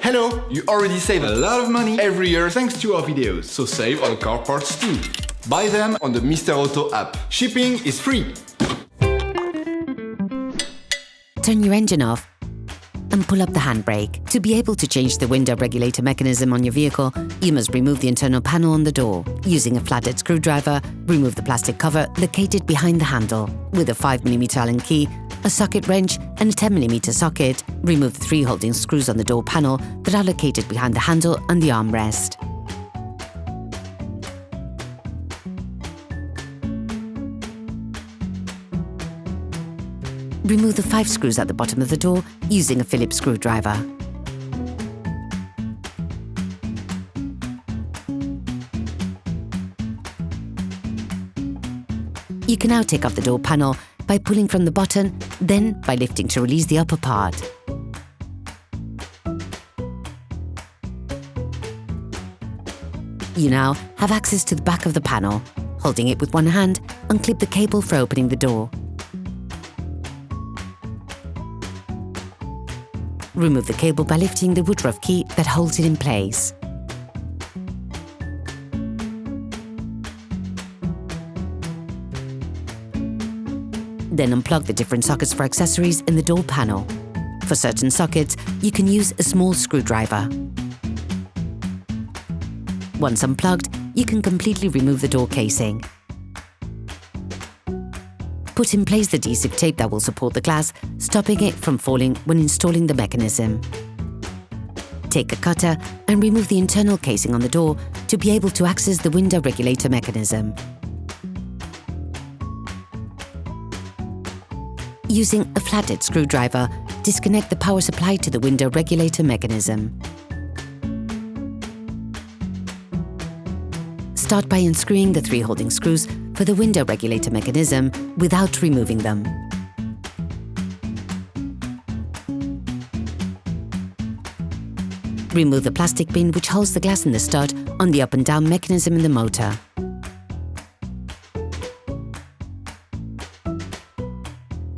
Hello! You already save a lot of money every year thanks to our videos, so save on car parts too. Buy them on the Mr. Auto app. Shipping is free. Turn your engine off and pull up the handbrake. To be able to change the window regulator mechanism on your vehicle, you must remove the internal panel on the door. Using a flathead screwdriver, remove the plastic cover located behind the handle. With a 5mm Allen key, a socket wrench and a 10mm socket, remove the 3 holding screws on the door panel that are located behind the handle and the armrest. Remove the 5 screws at the bottom of the door using a Phillips screwdriver. You can now take off the door panel by pulling from the bottom, then by lifting to release the upper part. You now have access to the back of the panel. Holding it with one hand, unclip the cable for opening the door. Remove the cable by lifting the woodruff key that holds it in place. Then unplug the different sockets for accessories in the door panel. For certain sockets, you can use a small screwdriver. Once unplugged, you can completely remove the door casing. Put in place the adhesive tape that will support the glass, stopping it from falling when installing the mechanism. Take a cutter and remove the internal casing on the door to be able to access the window regulator mechanism. Using a flathead screwdriver, disconnect the power supply to the window regulator mechanism. Start by unscrewing the 3 holding screws for the window regulator mechanism without removing them. Remove the plastic bin which holds the glass in the stud on the up and down mechanism in the motor.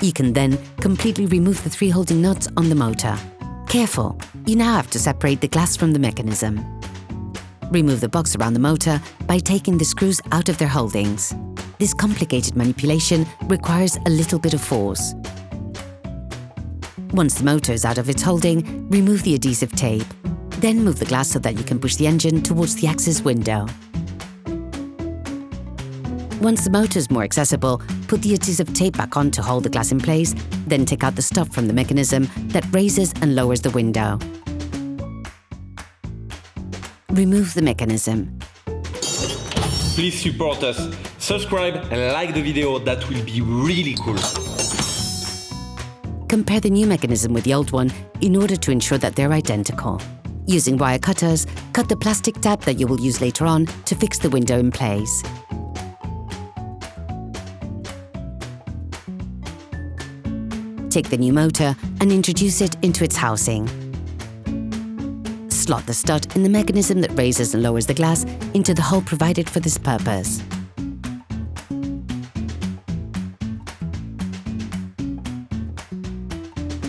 You can then completely remove the 3 holding nuts on the motor. Careful, you now have to separate the glass from the mechanism. Remove the box around the motor by taking the screws out of their holdings. This complicated manipulation requires a little bit of force. Once the motor is out of its holding, remove the adhesive tape. Then move the glass so that you can push the engine towards the access window. Once the motor is more accessible, put the adhesive tape back on to hold the glass in place, then take out the stuff from the mechanism that raises and lowers the window. Remove the mechanism. Please support us. Subscribe and like the video, that will be really cool. Compare the new mechanism with the old one in order to ensure that they're identical. Using wire cutters, cut the plastic tab that you will use later on to fix the window in place. Take the new motor and introduce it into its housing. Slot the stud in the mechanism that raises and lowers the glass into the hole provided for this purpose.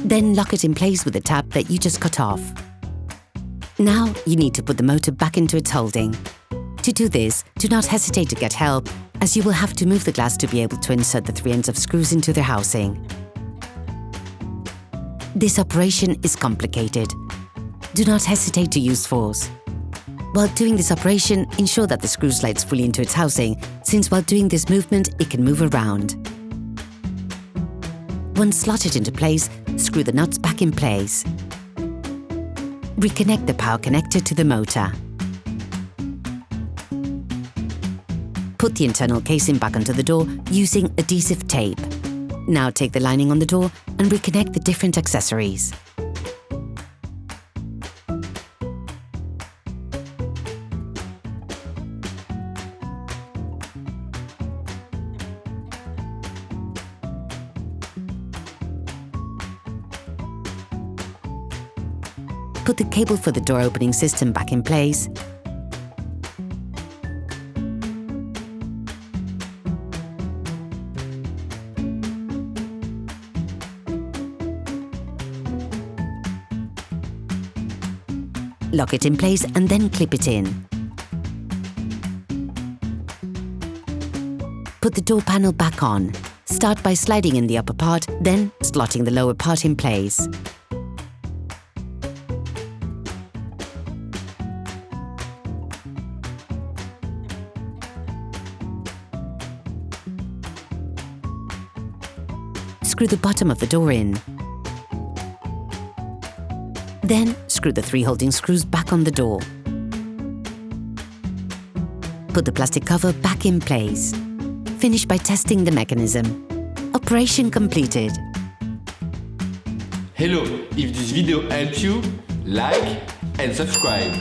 Then lock it in place with the tab that you just cut off. Now you need to put the motor back into its holding. To do this, do not hesitate to get help, as you will have to move the glass to be able to insert the 3 ends of screws into their housing. This operation is complicated. Do not hesitate to use force. While doing this operation, ensure that the screw slides fully into its housing, since while doing this movement, it can move around. Once slotted into place, screw the nuts back in place. Reconnect the power connector to the motor. Put the internal casing back onto the door using adhesive tape. Now take the lining on the door and reconnect the different accessories. Put the cable for the door opening system back in place. Lock it in place and then clip it in. Put the door panel back on. Start by sliding in the upper part, then slotting the lower part in place. Screw the bottom of the door in. Then screw the 3 holding screws back on the door. Put the plastic cover back in place. Finish by testing the mechanism. Operation completed. Hello, if this video helped you, like and subscribe.